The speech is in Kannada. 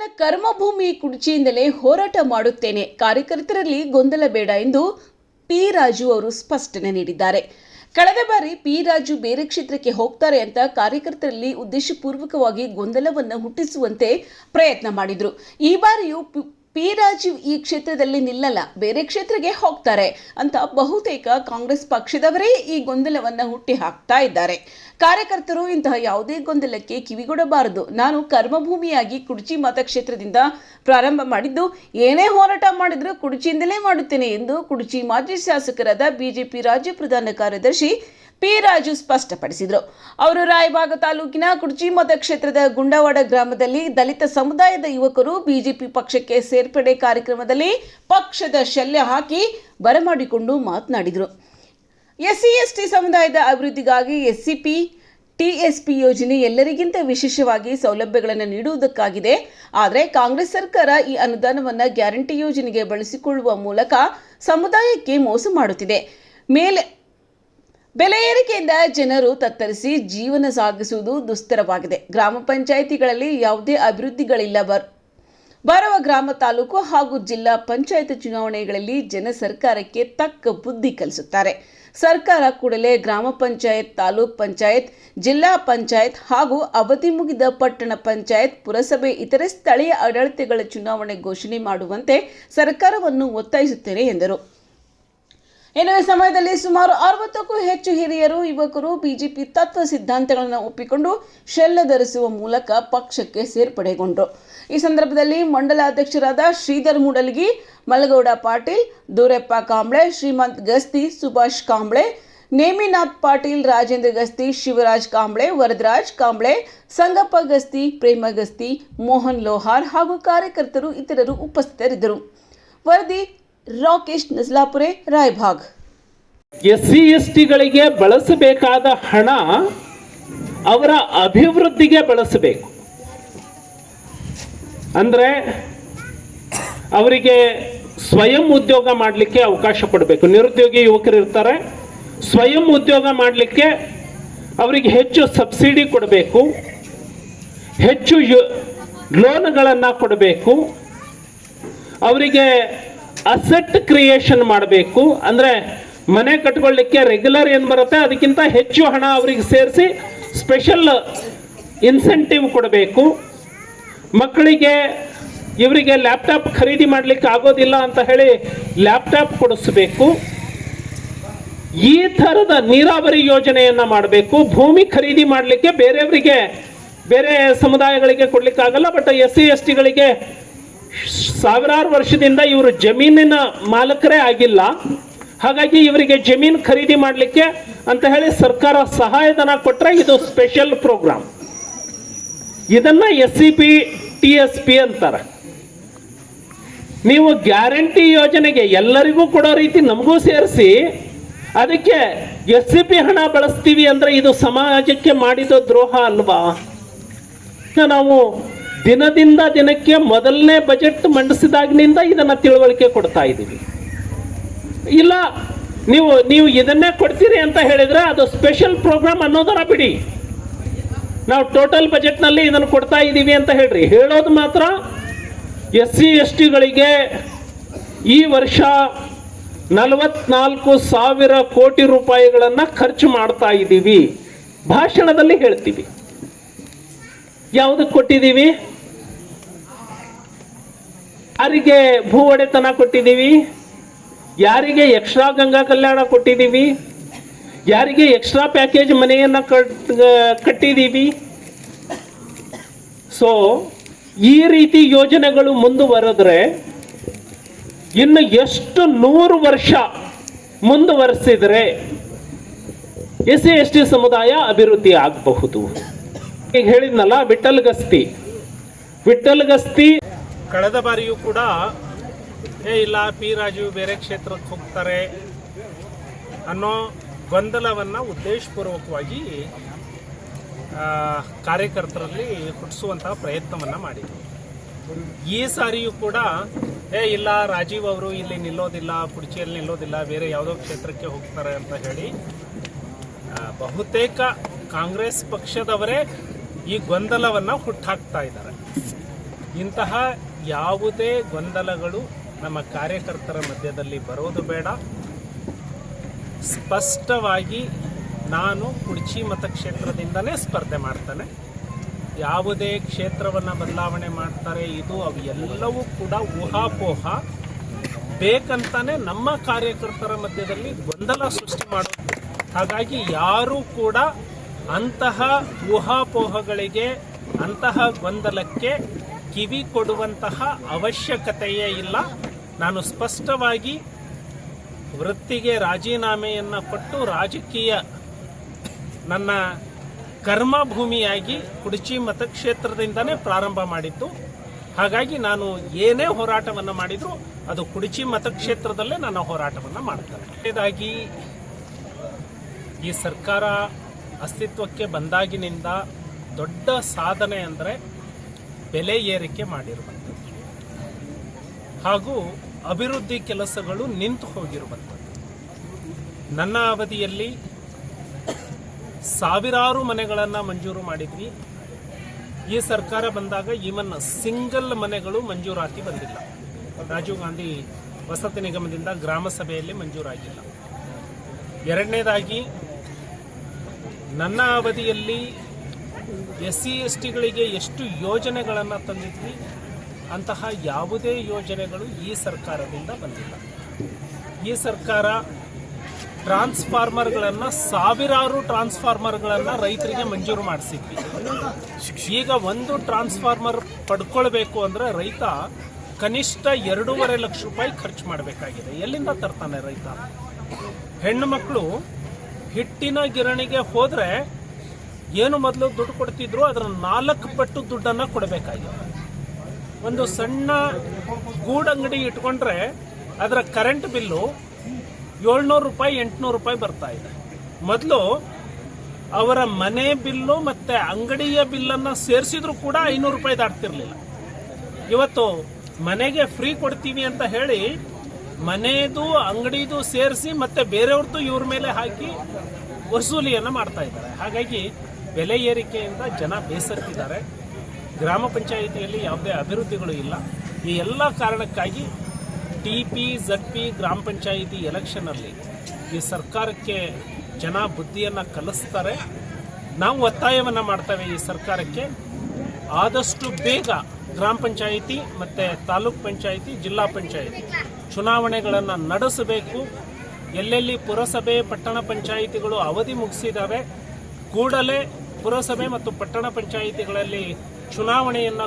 ನನ್ನ ಕರ್ಮಭೂಮಿ ಕುರ್ಚಿಯಿಂದಲೇ ಹೋರಾಟ ಮಾಡುತ್ತೇನೆ, ಕಾರ್ಯಕರ್ತರಲ್ಲಿ ಗೊಂದಲ ಬೇಡ ಎಂದು ಪಿ ರಾಜು ಅವರು ಸ್ಪಷ್ಟನೆ ನೀಡಿದ್ದಾರೆ. ಕಳೆದ ಬಾರಿ ಪಿ ರಾಜು ಬೇರೆ ಕ್ಷೇತ್ರಕ್ಕೆ ಹೋಗ್ತಾರೆ ಅಂತ ಕಾರ್ಯಕರ್ತರಲ್ಲಿ ಉದ್ದೇಶಪೂರ್ವಕವಾಗಿ ಗೊಂದಲವನ್ನು ಹುಟ್ಟಿಸುವಂತೆ ಪ್ರಯತ್ನ ಮಾಡಿದ್ರು. ಈ ಬಾರಿಯೂ ಪಿ ರಾಜು ಈ ಕ್ಷೇತ್ರದಲ್ಲಿ ನಿಲ್ಲಲ್ಲ, ಬೇರೆ ಕ್ಷೇತ್ರಕ್ಕೆ ಹೋಗ್ತಾರೆ ಅಂತ ಬಹುತೇಕ ಕಾಂಗ್ರೆಸ್ ಪಕ್ಷದವರೇ ಈ ಗೊಂದಲವನ್ನು ಹುಟ್ಟಿ ಹಾಕ್ತಾ ಇದ್ದಾರೆ. ಕಾರ್ಯಕರ್ತರು ಇಂತಹ ಯಾವುದೇ ಗೊಂದಲಕ್ಕೆ ಕಿವಿಗೊಡಬಾರದು. ನಾನು ಕರ್ಮಭೂಮಿಯಾಗಿ ಕುರ್ಚಿ ಮತಕ್ಷೇತ್ರದಿಂದ ಪ್ರಾರಂಭ ಮಾಡಿದ್ದು, ಏನೇ ಹೋರಾಟ ಮಾಡಿದ್ರೂ ಕುರ್ಚಿಯಿಂದಲೇ ಮಾಡುತ್ತೇನೆ ಎಂದು ಕುರ್ಚಿ ಮಾಜಿ ಶಾಸಕರಾದ ಬಿಜೆಪಿ ರಾಜ್ಯ ಪ್ರಧಾನ ಕಾರ್ಯದರ್ಶಿ ಪಿ ರಾಜು ಸ್ಪಷ್ಟಪಡಿಸಿದರು. ಅವರು ರಾಯಬಾಗ ತಾಲೂಕಿನ ಕುರ್ಚಿ ಮತಕ್ಷೇತ್ರದ ಗುಂಡವಾಡ ಗ್ರಾಮದಲ್ಲಿ ದಲಿತ ಸಮುದಾಯದ ಯುವಕರು ಬಿಜೆಪಿ ಪಕ್ಷಕ್ಕೆ ಸೇರ್ಪಡೆ ಕಾರ್ಯಕ್ರಮದಲ್ಲಿ ಪಕ್ಷದ ಶಲ್ಯ ಹಾಕಿ ಬರಮಾಡಿಕೊಂಡು ಮಾತನಾಡಿದರು. ಎಸ್ಸಿ ಎಸ್ಟಿ ಸಮುದಾಯದ ಅಭಿವೃದ್ಧಿಗಾಗಿ ಎಸ್ಸಿಪಿ ಟಿಎಸ್ಪಿ ಯೋಜನೆ ಎಲ್ಲರಿಗಿಂತ ವಿಶೇಷವಾಗಿ ಸೌಲಭ್ಯಗಳನ್ನು ನೀಡುವುದಕ್ಕಾಗಿದೆ. ಆದರೆ ಕಾಂಗ್ರೆಸ್ ಸರ್ಕಾರ ಈ ಅನುದಾನವನ್ನು ಗ್ಯಾರಂಟಿ ಯೋಜನೆಗೆ ಬಳಸಿಕೊಳ್ಳುವ ಮೂಲಕ ಸಮುದಾಯಕ್ಕೆ ಮೋಸ ಮಾಡುತ್ತಿದೆ. ಬೆಲೆ ಏರಿಕೆಯಿಂದ ಜನರು ತತ್ತರಿಸಿ ಜೀವನ ಸಾಗಿಸುವುದು ದುಸ್ತರವಾಗಿದೆ. ಗ್ರಾಮ ಪಂಚಾಯಿತಿಗಳಲ್ಲಿ ಯಾವುದೇ ಅಭಿವೃದ್ಧಿಗಳಿಲ್ಲ. ಬರುವ ಗ್ರಾಮ ತಾಲೂಕು ಹಾಗೂ ಜಿಲ್ಲಾ ಪಂಚಾಯತ್ ಚುನಾವಣೆಗಳಲ್ಲಿ ಜನ ಸರ್ಕಾರಕ್ಕೆ ತಕ್ಕ ಬುದ್ಧಿ ಕಲಿಸುತ್ತಾರೆ. ಸರ್ಕಾರ ಕೂಡಲೇ ಗ್ರಾಮ ಪಂಚಾಯತ್, ತಾಲೂಕ್ ಪಂಚಾಯತ್, ಜಿಲ್ಲಾ ಪಂಚಾಯತ್ ಹಾಗೂ ಅವಧಿ ಮುಗಿದ ಪಟ್ಟಣ ಪಂಚಾಯತ್, ಪುರಸಭೆ ಇತರೆ ಸ್ಥಳೀಯ ಆಡಳಿತಗಳ ಚುನಾವಣೆ ಘೋಷಣೆ ಮಾಡುವಂತೆ ಸರ್ಕಾರವನ್ನು ಒತ್ತಾಯಿಸುತ್ತೇನೆ ಎಂದರು. ಇನ್ನು ಈ ಸಮಯದಲ್ಲಿ ಸುಮಾರು 60ಕ್ಕೂ ಹೆಚ್ಚು ಹಿರಿಯರು ಯುವಕರು ಬಿಜೆಪಿ ತತ್ವ ಸಿದ್ಧಾಂತಗಳನ್ನು ಒಪ್ಪಿಕೊಂಡು ಶೆಲ್ಲ ಧರಿಸುವ ಮೂಲಕ ಪಕ್ಷಕ್ಕೆ ಸೇರ್ಪಡೆಗೊಂಡರು. ಈ ಸಂದರ್ಭದಲ್ಲಿ ಮಂಡಲಾಧ್ಯಕ್ಷರಾದ ಶ್ರೀಧರ್ ಮೂಡಲಗಿ, ಮಲಗೌಡ ಪಾಟೀಲ್, ದೂರಪ್ಪ ಕಾಂಬ್ಳೆ, ಶ್ರೀಮಂತ್ ಗಸ್ತಿ, ಸುಭಾಷ್ ಕಾಂಬ್ಳೆ, ನೇಮಿನಾಥ್ ಪಾಟೀಲ್, ರಾಜೇಂದ್ರ ಗಸ್ತಿ, ಶಿವರಾಜ್ ಕಾಂಬ್ಳೆ, ವರದರಾಜ್ ಕಾಂಬ್ಳೆ, ಸಂಗಪ್ಪ ಗಸ್ತಿ, ಪ್ರೇಮ ಗಸ್ತಿ, ಮೋಹನ್ ಲೋಹಾರ್ ಹಾಗೂ ಕಾರ್ಯಕರ್ತರು ಇತರರು ಉಪಸ್ಥಿತರಿದ್ದರು. ವರದಿ ರಾಕೇಶ್ ನಸ್ಲಾಪುರೆ, ರಾಯಭಾಗ್. ಎಸ್ಸಿ ಎಸ್ಟಿಗಳಿಗೆ ಬಳಸಬೇಕಾದ ಹಣ ಅವರ ಅಭಿವೃದ್ಧಿಗೆ ಬಳಸಬೇಕು. ಅಂದ್ರೆ ಅವರಿಗೆ ಸ್ವಯಂ ಉದ್ಯೋಗ ಮಾಡಲಿಕ್ಕೆ ಅವಕಾಶ ಕೊಡಬೇಕು. ನಿರುದ್ಯೋಗಿ ಯುವಕರು ಇರ್ತಾರೆ, ಸ್ವಯಂ ಉದ್ಯೋಗ ಮಾಡಲಿಕ್ಕೆ ಅವರಿಗೆ ಹೆಚ್ಚು ಸಬ್ಸಿಡಿ ಕೊಡಬೇಕು, ಹೆಚ್ಚು ಲೋನ್ಗಳನ್ನು ಕೊಡಬೇಕು, ಅವರಿಗೆ ಅಸೆಟ್ ಕ್ರಿಯೇಷನ್ ಮಾಡಬೇಕು. ಅಂದರೆ ಮನೆ ಕಟ್ಕೊಳ್ಳಿಕ್ಕೆ ರೆಗ್ಯುಲರ್ ಏನು ಬರುತ್ತೆ ಅದಕ್ಕಿಂತ ಹೆಚ್ಚು ಹಣ ಅವರಿಗೆ ಸೇರಿಸಿ ಸ್ಪೆಷಲ್ ಇನ್ಸೆಂಟಿವ್ ಕೊಡಬೇಕು. ಮಕ್ಕಳಿಗೆ ಇವರಿಗೆ ಲ್ಯಾಪ್ಟಾಪ್ ಖರೀದಿ ಮಾಡಲಿಕ್ಕೆ ಆಗೋದಿಲ್ಲ ಅಂತ ಹೇಳಿ ಲ್ಯಾಪ್ಟಾಪ್ ಕೊಡಿಸ್ಬೇಕು. ಈ ಥರದ ನೀರಾವರಿ ಯೋಜನೆಯನ್ನು ಮಾಡಬೇಕು. ಭೂಮಿ ಖರೀದಿ ಮಾಡಲಿಕ್ಕೆ ಬೇರೆ ಸಮುದಾಯಗಳಿಗೆ ಕೊಡ್ಲಿಕ್ಕಾಗಲ್ಲ, ಬಟ್ ಎಸ್ಸಿ ಎಸ್ಟಿಗಳಿಗೆ ಸಾವಿರಾರು ವರ್ಷದಿಂದ ಇವರು ಜಮೀನಿನ ಮಾಲಕರೇ ಆಗಿಲ್ಲ. ಹಾಗಾಗಿ ಇವರಿಗೆ ಜಮೀನು ಖರೀದಿ ಮಾಡಲಿಕ್ಕೆ ಅಂತ ಹೇಳಿ ಸರ್ಕಾರ ಸಹಾಯಧನ ಕೊಟ್ಟರೆ ಇದು ಸ್ಪೆಷಲ್ ಪ್ರೋಗ್ರಾಮ್. ಇದನ್ನ SCP TSP ಅಂತಾರೆ. ನೀವು ಗ್ಯಾರಂಟಿ ಯೋಜನೆಗೆ ಎಲ್ಲರಿಗೂ ಕೊಡೋ ರೀತಿ ನಮಗೂ ಸೇರಿಸಿ ಅದಕ್ಕೆ SCP ಹಣ ಬಳಸ್ತೀವಿ ಅಂದ್ರೆ ಇದು ಸಮಾಜಕ್ಕೆ ಮಾಡಿದ ದ್ರೋಹ ಅಲ್ವಾ? ನಾವು ದಿನದಿಂದ ದಿನಕ್ಕೆ ಮೊದಲನೇ ಬಜೆಟ್ ಮಂಡಿಸಿದಾಗಿನಿಂದ ಇದನ್ನ ತಿಳುವಳಿಕೆ ಕೊಡ್ತಾ ಇದ್ದೀವಿ. ಇಲ್ಲ ನೀವು ಇದನ್ನೇ ಕೊಡ್ತೀರಿ ಅಂತ ಹೇಳಿದ್ರೆ ಅದು ಸ್ಪೆಷಲ್ ಪ್ರೋಗ್ರಾಮ್ ಅನ್ನೋದನ್ನ ಬಿಡಿ. ನಾವು ಟೋಟಲ್ ಬಜೆಟ್ನಲ್ಲಿ ಇದನ್ನು ಕೊಡ್ತಾ ಇದ್ದೀವಿ ಅಂತ ಹೇಳ್ರಿ. ಹೇಳೋದು ಮಾತ್ರ SC STಗಳಿಗೆ ಈ ವರ್ಷ 44,000 ಕೋಟಿ ರೂಪಾಯಿಗಳನ್ನು ಖರ್ಚು ಮಾಡ್ತಾ ಇದ್ದೀವಿ. ಭಾಷಣದಲ್ಲಿ ಹೇಳ್ತೀವಿ. ಯಾವುದಕ್ಕೆ ಕೊಟ್ಟಿದ್ದೀವಿ? ಯಾರಿಗೆ ಭೂ ಒಡೆತನ ಕೊಟ್ಟಿದ್ದೀವಿ? ಯಾರಿಗೆ ಎಕ್ಸ್ಟ್ರಾ ಗಂಗಾ ಕಲ್ಯಾಣ ಕೊಟ್ಟಿದ್ದೀವಿ? ಯಾರಿಗೆ ಎಕ್ಸ್ಟ್ರಾ ಪ್ಯಾಕೇಜ್ ಮನೆಯನ್ನು ಕಟ್ಟಿದ್ದೀವಿ? ಸೊ ಈ ರೀತಿ ಯೋಜನೆಗಳು ಮುಂದುವರೆದ್ರೆ ಇನ್ನು ಎಷ್ಟು 100 ವರ್ಷ ಮುಂದುವರೆಸಿದ್ರೆ SC ST ಸಮುದಾಯ ಅಭಿವೃದ್ಧಿ ಆಗಬಹುದು. ಈಗ ಹೇಳಿದ್ನಲ್ಲ, ವಿಠಲ್ ಗಸ್ತಿ ಕಳೆದ ಬಾರಿಯೂ ಕೂಡ ಇಲ್ಲ ಪಿ ರಾಜು ಬೇರೆ ಕ್ಷೇತ್ರಕ್ಕೆ ಹೋಗ್ತಾರೆ ಅನ್ನೋ ಗೊಂದಲವನ್ನು ಉದ್ದೇಶಪೂರ್ವಕವಾಗಿ ಕಾರ್ಯಕರ್ತರಲ್ಲಿ ಹುಟ್ಟಿಸುವಂತಹ ಪ್ರಯತ್ನವನ್ನು ಮಾಡಿದ್ರು. ಈ ಸಾರಿಯೂ ಕೂಡ ಇಲ್ಲ ರಾಜೀವ್ ಅವರು ಇಲ್ಲಿ ನಿಲ್ಲೋದಿಲ್ಲ, ಕುರ್ಚಿಯಲ್ಲಿ ನಿಲ್ಲೋದಿಲ್ಲ, ಬೇರೆ ಯಾವುದೋ ಕ್ಷೇತ್ರಕ್ಕೆ ಹೋಗ್ತಾರೆ ಅಂತ ಹೇಳಿ ಬಹುತೇಕ ಕಾಂಗ್ರೆಸ್ ಪಕ್ಷದವರೇ ಈ ಗೊಂದಲವನ್ನು ಹುಟ್ಟಾಕ್ತಾ ಇದ್ದಾರೆ. ಇಂತಹ ಯಾವುದೇ ಗೊಂದಲಗಳು ನಮ್ಮ ಕಾರ್ಯಕರ್ತರ ಮಧ್ಯದಲ್ಲಿ ಬರೋದು ಬೇಡ. ಸ್ಪಷ್ಟವಾಗಿ ನಾನು ಕುಡ್ಚಿ ಮತಕ್ಷೇತ್ರದಿಂದನೇ ಸ್ಪರ್ಧೆ ಮಾಡ್ತಾನೆ. ಯಾವುದೇ ಕ್ಷೇತ್ರವನ್ನು ಬದಲಾವಣೆ ಮಾಡ್ತಾರೆ ಇದು ಅವು ಎಲ್ಲವೂ ಕೂಡ ಊಹಾಪೋಹ. ಬೇಕಂತಾನೆ ನಮ್ಮ ಕಾರ್ಯಕರ್ತರ ಮಧ್ಯದಲ್ಲಿ ಗೊಂದಲ ಸೃಷ್ಟಿ ಮಾಡೋದು. ಹಾಗಾಗಿ ಯಾರೂ ಕೂಡ ಅಂತಹ ಊಹಾಪೋಹಗಳಿಗೆ, ಅಂತಹ ಗೊಂದಲಕ್ಕೆ ಕಿವಿ ಕೊಡುವಂತಹ ಅವಶ್ಯಕತೆಯೇ ಇಲ್ಲ. ನಾನು ಸ್ಪಷ್ಟವಾಗಿ ವೃತ್ತಿಗೆ ರಾಜೀನಾಮೆಯನ್ನು ಕೊಟ್ಟು ರಾಜಕೀಯ ನನ್ನ ಕರ್ಮಭೂಮಿಯಾಗಿ ಕುಡ್ಚಿ ಮತಕ್ಷೇತ್ರದಿಂದನೇ ಪ್ರಾರಂಭ ಮಾಡಿದ್ದು. ಹಾಗಾಗಿ ನಾನು ಏನೇ ಹೋರಾಟವನ್ನು ಮಾಡಿದರೂ ಅದು ಕುಡ್ಚಿ ಮತಕ್ಷೇತ್ರದಲ್ಲೇ ನಾನು ಹೋರಾಟವನ್ನು ಮಾಡ್ತೇನೆ. ಇದಾಗಿ ಈ ಸರ್ಕಾರ ಅಸ್ತಿತ್ವಕ್ಕೆ ಬಂದಾಗಿನಿಂದ ದೊಡ್ಡ ಸಾಧನೆ ಅಂದರೆ ಬೆಲೆ ಏರಿಕೆ ಮಾಡಿರುವಂಥದ್ದು ಹಾಗೂ ಅಭಿವೃದ್ಧಿ ಕೆಲಸಗಳು ನಿಂತು ಹೋಗಿರುವಂಥದ್ದು. ನನ್ನ ಅವಧಿಯಲ್ಲಿ ಸಾವಿರಾರು ಮನೆಗಳನ್ನು ಮಂಜೂರು ಮಾಡಿದ್ವಿ. ಈ ಸರ್ಕಾರ ಬಂದಾಗ ಈವನ್ ಸಿಂಗಲ್ ಮನೆಗಳು ಮಂಜೂರಾತಿ ಬಂದಿಲ್ಲ. ರಾಜೀವ್ ಗಾಂಧಿ ವಸತಿ ನಿಗಮದಿಂದ ಗ್ರಾಮ ಸಭೆಯಲ್ಲಿ ಮಂಜೂರಾಗಿಲ್ಲ. ಎರಡನೇದಾಗಿ ನನ್ನ ಅವಧಿಯಲ್ಲಿ SC STಗಳಿಗೆ ಎಷ್ಟು ಯೋಜನೆಗಳನ್ನು ತಂದಿದ್ವಿ, ಅಂತಹ ಯಾವುದೇ ಯೋಜನೆಗಳು ಈ ಸರ್ಕಾರದಿಂದ ಬಂದಿಲ್ಲ. ಈ ಸರ್ಕಾರ ಟ್ರಾನ್ಸ್ಫಾರ್ಮರ್ಗಳನ್ನು, ಸಾವಿರಾರು ಟ್ರಾನ್ಸ್ಫಾರ್ಮರ್ಗಳನ್ನು ರೈತರಿಗೆ ಮಂಜೂರು ಮಾಡಿಸಿದ್ವಿ. ಈಗ ಒಂದು ಟ್ರಾನ್ಸ್ಫಾರ್ಮರ್ ಪಡ್ಕೊಳ್ಬೇಕು ಅಂದರೆ ರೈತ ಕನಿಷ್ಠ 2.5 ಲಕ್ಷ ರೂಪಾಯಿ ಖರ್ಚು ಮಾಡಬೇಕಾಗಿದೆ. ಎಲ್ಲಿಂದ ತರ್ತಾನೆ ರೈತ? ಹೆಣ್ಣು ಮಕ್ಕಳು ಹಿಟ್ಟಿನ ಗಿರಣಿಗೆ ಹೋದರೆ ಏನು ಮೊದಲು ದುಡ್ಡು ಕೊಡ್ತಿದ್ರು ಅದರ 4 ಪಟ್ಟು ದುಡ್ಡನ್ನು ಕೊಡಬೇಕಾಗಿದೆ. ಒಂದು ಸಣ್ಣ ಗೂಡಂಗಡಿ ಇಟ್ಕೊಂಡ್ರೆ ಅದರ ಕರೆಂಟ್ ಬಿಲ್ಲು 700 ರೂಪಾಯಿ 800 ರೂಪಾಯಿ ಬರ್ತಾ ಇದೆ. ಮೊದಲು ಅವರ ಮನೆ ಬಿಲ್ಲು ಮತ್ತೆ ಅಂಗಡಿಯ ಬಿಲ್ಲನ್ನು ಸೇರಿಸಿದ್ರು ಕೂಡ 500 ರೂಪಾಯಿ ದಾಟ್ತಿರ್ಲಿಲ್ಲ. ಇವತ್ತು ಮನೆಗೆ ಫ್ರೀ ಕೊಡ್ತೀವಿ ಅಂತ ಹೇಳಿ ಮನೆಯದು ಅಂಗಡಿದು ಸೇರಿಸಿ ಮತ್ತೆ ಬೇರೆಯವ್ರದ್ದು ಇವ್ರ ಮೇಲೆ ಹಾಕಿ ವಸೂಲಿಯನ್ನು ಮಾಡ್ತಾ ಇದ್ದಾರೆ. ಹಾಗಾಗಿ ಬೆಲೆ ಏರಿಕೆಯಿಂದ ಜನ ಬೇಸತ್ತಿದ್ದಾರೆ. ಗ್ರಾಮ ಪಂಚಾಯಿತಿಯಲ್ಲಿ ಯಾವುದೇ ಅಭಿವೃದ್ಧಿಗಳು ಇಲ್ಲ. ಈ ಎಲ್ಲ ಕಾರಣಕ್ಕಾಗಿ TP ZP ಗ್ರಾಮ ಪಂಚಾಯಿತಿ ಎಲೆಕ್ಷನಲ್ಲಿ ಈ ಸರ್ಕಾರಕ್ಕೆ ಜನ ಬುದ್ಧಿಯನ್ನು ಕಲಿಸ್ತಾರೆ. ನಾವು ಒತ್ತಾಯವನ್ನು ಮಾಡ್ತೇವೆ ಈ ಸರ್ಕಾರಕ್ಕೆ ಆದಷ್ಟು ಬೇಗ ಗ್ರಾಮ ಪಂಚಾಯಿತಿ ಮತ್ತು ತಾಲೂಕ್ ಪಂಚಾಯಿತಿ, ಜಿಲ್ಲಾ ಪಂಚಾಯಿತಿ ಚುನಾವಣೆಗಳನ್ನು ನಡೆಸಬೇಕು. ಎಲ್ಲೆಲ್ಲಿ ಪುರಸಭೆ, ಪಟ್ಟಣ ಪಂಚಾಯಿತಿಗಳು ಅವಧಿ ಮುಗಿಸಿದ್ದಾವೆ ಕೂಡಲೇ ಪುರಸಭೆ ಮತ್ತು ಪಟ್ಟಣ ಪಂಚಾಯಿತಿಗಳಲ್ಲಿ ಚುನಾವಣೆಯನ್ನು